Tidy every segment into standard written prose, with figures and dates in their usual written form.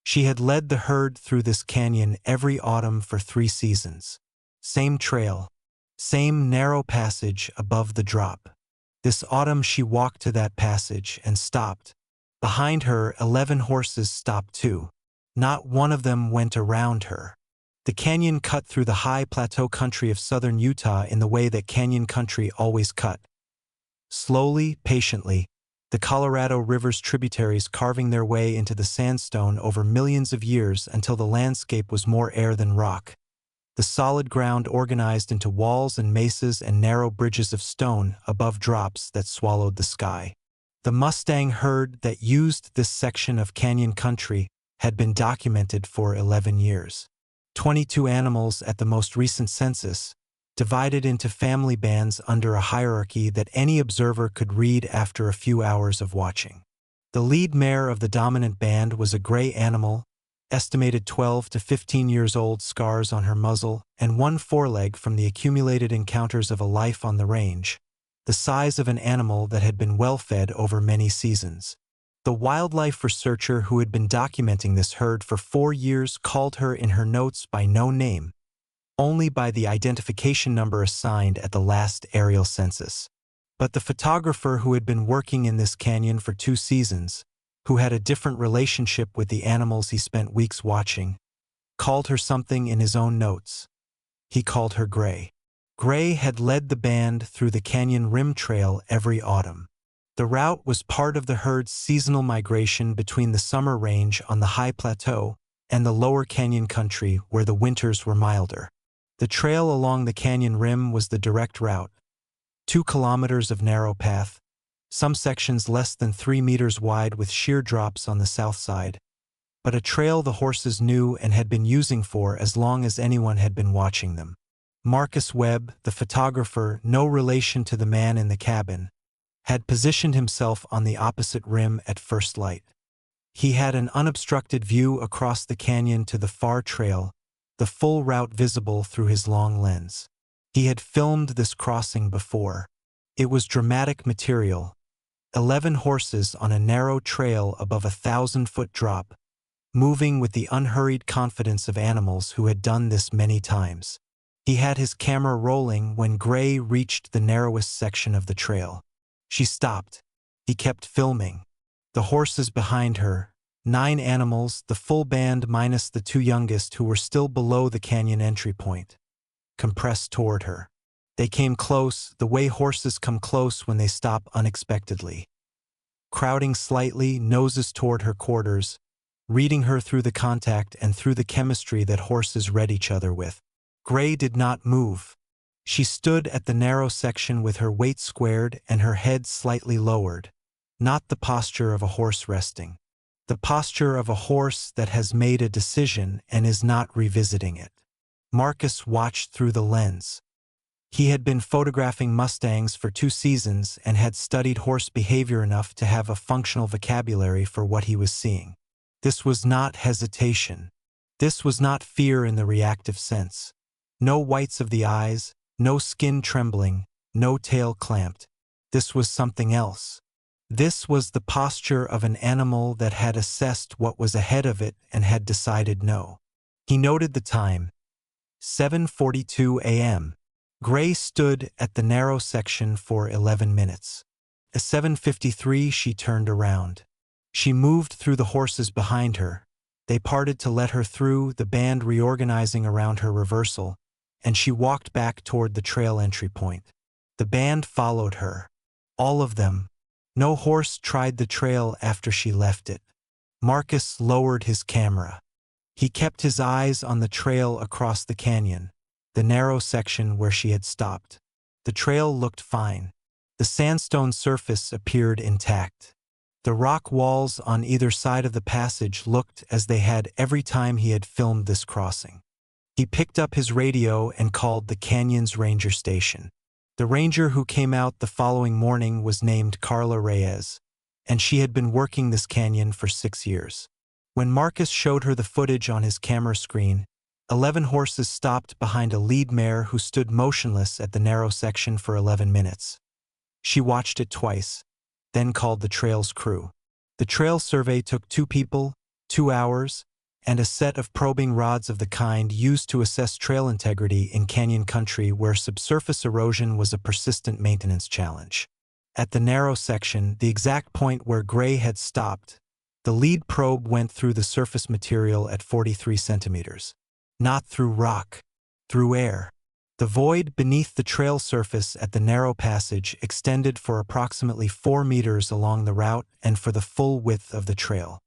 She had led the herd through this canyon every autumn for 3 seasons. Same trail, same narrow passage above the drop. This autumn she walked to that passage and stopped. Behind her, 11 horses stopped too. Not one of them went around her. The canyon cut through the high plateau country of southern Utah in the way that canyon country always cut. Slowly, patiently, the Colorado River's tributaries carving their way into the sandstone over millions of years until the landscape was more air than rock. The solid ground organized into walls and mesas and narrow bridges of stone above drops that swallowed the sky. The Mustang herd that used this section of canyon country had been documented for 11 years. 22 animals at the most recent census, divided into family bands under a hierarchy that any observer could read after a few hours of watching. The lead mare of the dominant band was a gray animal, estimated 12 to 15 years old, scars on her muzzle, and one foreleg from the accumulated encounters of a life on the range, the size of an animal that had been well-fed over many seasons. The wildlife researcher who had been documenting this herd for 4 years called her in her notes by no name, only by the identification number assigned at the last aerial census. But the photographer who had been working in this canyon for 2 seasons, who had a different relationship with the animals he spent weeks watching, called her something in his own notes. He called her Gray. Gray had led the band through the canyon rim trail every autumn. The route was part of the herd's seasonal migration between the summer range on the high plateau and the lower canyon country where the winters were milder. The trail along the canyon rim was the direct route, 2 kilometers of narrow path, some sections less than 3 meters wide with sheer drops on the south side, but a trail the horses knew and had been using for as long as anyone had been watching them. Marcus Webb, the photographer, no relation to the man in the cabin, had positioned himself on the opposite rim at first light. He had an unobstructed view across the canyon to the far trail, the full route visible through his long lens. He had filmed this crossing before. It was dramatic material. 11 horses on a narrow trail above a 1,000-foot drop, moving with the unhurried confidence of animals who had done this many times. He had his camera rolling when Gray reached the narrowest section of the trail. She stopped. He kept filming. The horses behind her, 9 animals, the full band minus the 2 youngest who were still below the canyon entry point, compressed toward her. They came close, the way horses come close when they stop unexpectedly. Crowding slightly, noses toward her quarters, reading her through the contact and through the chemistry that horses read each other with. Gray did not move. She stood at the narrow section with her weight squared and her head slightly lowered, not the posture of a horse resting. The posture of a horse that has made a decision and is not revisiting it. Marcus watched through the lens. He had been photographing Mustangs for 2 seasons and had studied horse behavior enough to have a functional vocabulary for what he was seeing. This was not hesitation. This was not fear in the reactive sense. No whites of the eyes, no skin trembling, no tail clamped. This was something else. This was the posture of an animal that had assessed what was ahead of it and had decided no. He noted the time. 7:42 a.m. Gray stood at the narrow section for 11 minutes. At 7:53 she turned around. She moved through the horses behind her. They parted to let her through, the band reorganizing around her reversal, and she walked back toward the trail entry point. The band followed her. All of them. No horse tried the trail after she left it. Marcus lowered his camera. He kept his eyes on the trail across the canyon, the narrow section where she had stopped. The trail looked fine. The sandstone surface appeared intact. The rock walls on either side of the passage looked as they had every time he had filmed this crossing. He picked up his radio and called the canyon's ranger station. The ranger who came out the following morning was named Carla Reyes, and she had been working this canyon for 6 years. When Marcus showed her the footage on his camera screen, 11 horses stopped behind a lead mare who stood motionless at the narrow section for 11 minutes. She watched it twice, then called the trail's crew. The trail survey took 2 people, 2 hours, and a set of probing rods of the kind used to assess trail integrity in canyon country where subsurface erosion was a persistent maintenance challenge. At the narrow section, the exact point where Gray had stopped, the lead probe went through the surface material at 43 centimeters. Not through rock, through air. The void beneath the trail surface at the narrow passage extended for approximately 4 meters along the route and for the full width of the trail.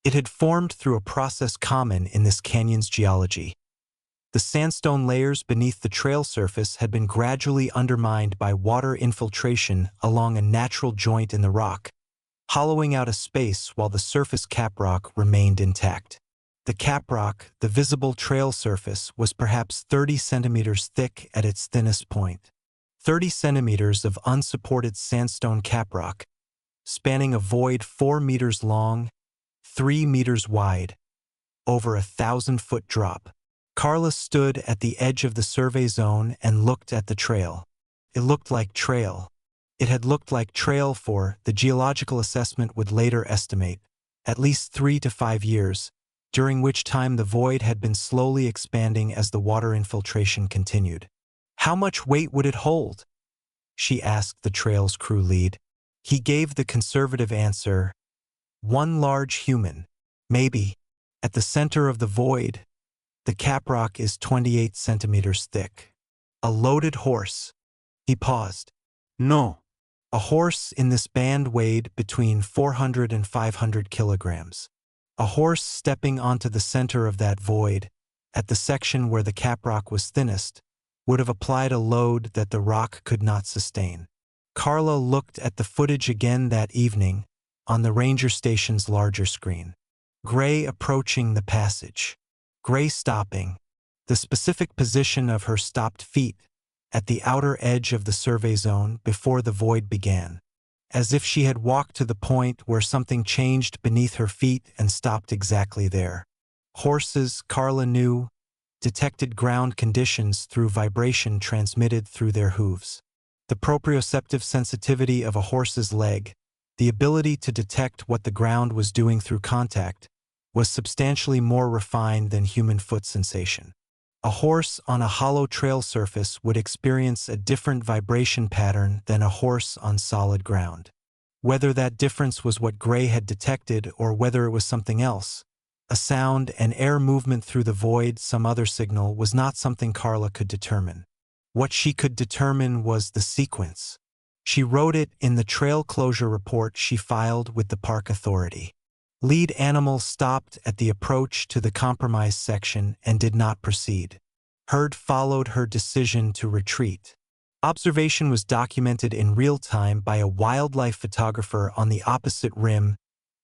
It had formed through a process common in this canyon's geology. The sandstone layers beneath the trail surface had been gradually undermined by water infiltration along a natural joint in the rock, hollowing out a space while the surface caprock remained intact. The caprock, the visible trail surface, was perhaps 30 centimeters thick at its thinnest point. 30 centimeters of unsupported sandstone caprock, spanning a void 4 meters long, 3 meters wide, over a 1,000-foot drop. Carla stood at the edge of the survey zone and looked at the trail. It looked like trail. It had looked like trail for, the geological assessment would later estimate, at least 3 to 5 years, during which time the void had been slowly expanding as the water infiltration continued. How much weight would it hold? She asked the trail's crew lead. He gave the conservative answer, 1 large human, maybe. At the center of the void, the caprock is 28 centimeters thick. A loaded horse. He paused. No. A horse in this band weighed between 400 and 500 kilograms. A horse stepping onto the center of that void, at the section where the caprock was thinnest, would have applied a load that the rock could not sustain. Carla looked at the footage again that evening, on the ranger station's larger screen. Gray approaching the passage. Gray stopping. The specific position of her stopped feet, at the outer edge of the survey zone before the void began, as if she had walked to the point where something changed beneath her feet and stopped exactly there. Horses, Carla knew, detected ground conditions through vibration transmitted through their hooves. The proprioceptive sensitivity of a horse's leg, the ability to detect what the ground was doing through contact, was substantially more refined than human foot sensation. A horse on a hollow trail surface would experience a different vibration pattern than a horse on solid ground. Whether that difference was what Gray had detected or whether it was something else, a sound, an air movement through the void, some other signal, was not something Carla could determine. What she could determine was the sequence. She wrote it in the trail closure report she filed with the park authority. Lead animal stopped at the approach to the compromised section and did not proceed. Herd followed her decision to retreat. Observation was documented in real time by a wildlife photographer on the opposite rim.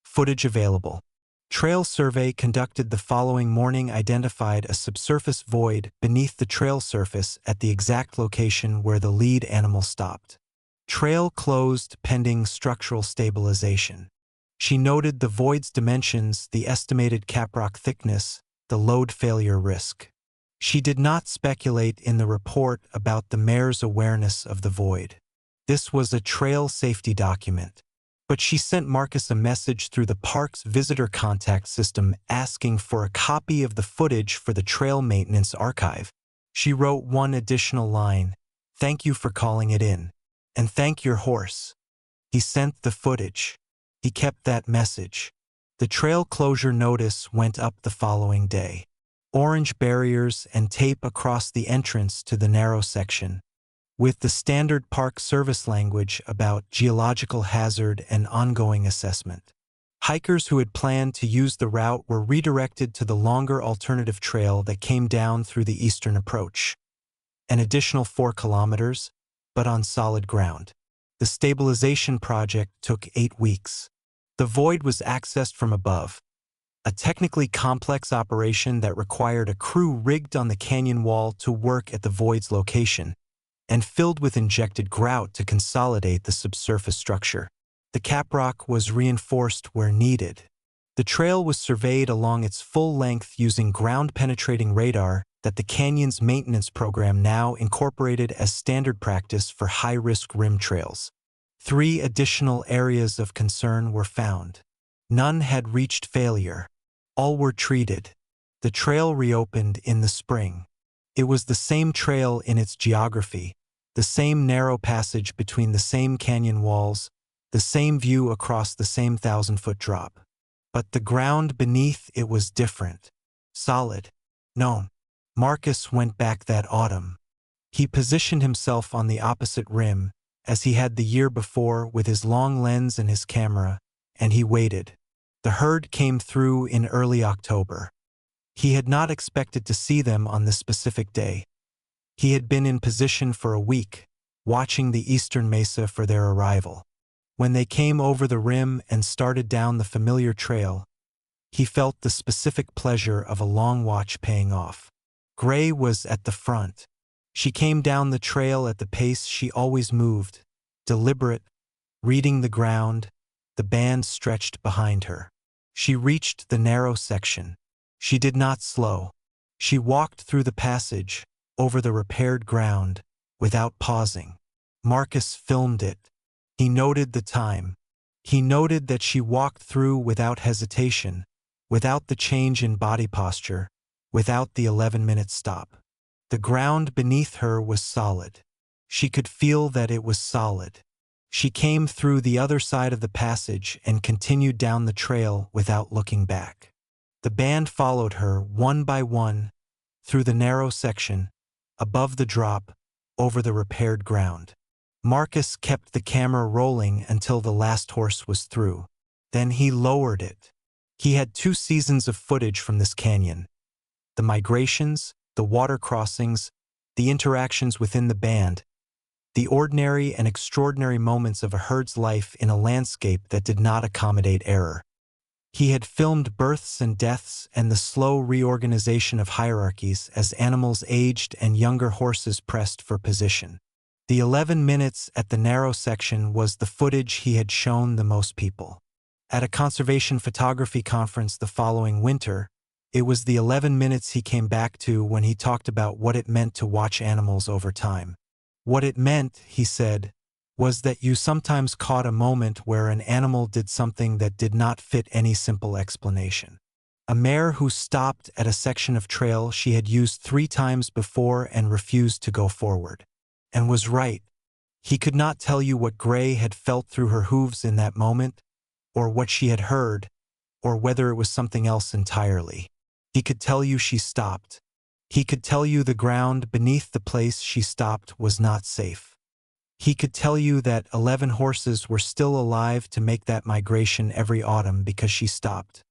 Footage available. Trail survey conducted the following morning identified a subsurface void beneath the trail surface at the exact location where the lead animal stopped. Trail closed pending structural stabilization. She noted the void's dimensions, the estimated caprock thickness, the load failure risk. She did not speculate in the report about the mayor's awareness of the void. This was a trail safety document. But she sent Marcus a message through the park's visitor contact system asking for a copy of the footage for the trail maintenance archive. She wrote one additional line, "Thank you for calling it in. And thank your horse." He sent the footage. He kept that message. The trail closure notice went up the following day. Orange barriers and tape across the entrance to the narrow section, with the standard Park Service language about geological hazard and ongoing assessment. Hikers who had planned to use the route were redirected to the longer alternative trail that came down through the eastern approach. An additional 4 kilometers, but on solid ground. The stabilization project took 8 weeks. The void was accessed from above, a technically complex operation that required a crew rigged on the canyon wall to work at the void's location, and filled with injected grout to consolidate the subsurface structure. The caprock was reinforced where needed. The trail was surveyed along its full length using ground-penetrating radar that the canyon's maintenance program now incorporated as standard practice for high-risk rim trails. 3 additional areas of concern were found. None had reached failure. All were treated. The trail reopened in the spring. It was the same trail in its geography, the same narrow passage between the same canyon walls, the same view across the same 1,000-foot drop. But the ground beneath it was different. Solid. No. Marcus went back that autumn. He positioned himself on the opposite rim, as he had the year before with his long lens and his camera, and he waited. The herd came through in early October. He had not expected to see them on this specific day. He had been in position for a week, watching the eastern mesa for their arrival. When they came over the rim and started down the familiar trail, he felt the specific pleasure of a long watch paying off. Gray was at the front. She came down the trail at the pace she always moved, deliberate, reading the ground, the band stretched behind her. She reached the narrow section. She did not slow. She walked through the passage, over the repaired ground, without pausing. Marcus filmed it. He noted the time. He noted that she walked through without hesitation, without the change in body posture, without the 11-minute stop. The ground beneath her was solid. She could feel that it was solid. She came through the other side of the passage and continued down the trail without looking back. The band followed her one by one, through the narrow section, above the drop, over the repaired ground. Marcus kept the camera rolling until the last horse was through. Then he lowered it. He had 2 seasons of footage from this canyon. The migrations, the water crossings, the interactions within the band, the ordinary and extraordinary moments of a herd's life in a landscape that did not accommodate error. He had filmed births and deaths and the slow reorganization of hierarchies as animals aged and younger horses pressed for position. The 11 minutes at the narrow section was the footage he had shown the most people. At a conservation photography conference the following winter, it was the 11 minutes he came back to when he talked about what it meant to watch animals over time. What it meant, he said, was that you sometimes caught a moment where an animal did something that did not fit any simple explanation. A mare who stopped at a section of trail she had used 3 times before and refused to go forward. And was right. He could not tell you what Gray had felt through her hooves in that moment, or what she had heard, or whether it was something else entirely. He could tell you she stopped. He could tell you the ground beneath the place she stopped was not safe. He could tell you that 11 horses were still alive to make that migration every autumn because she stopped.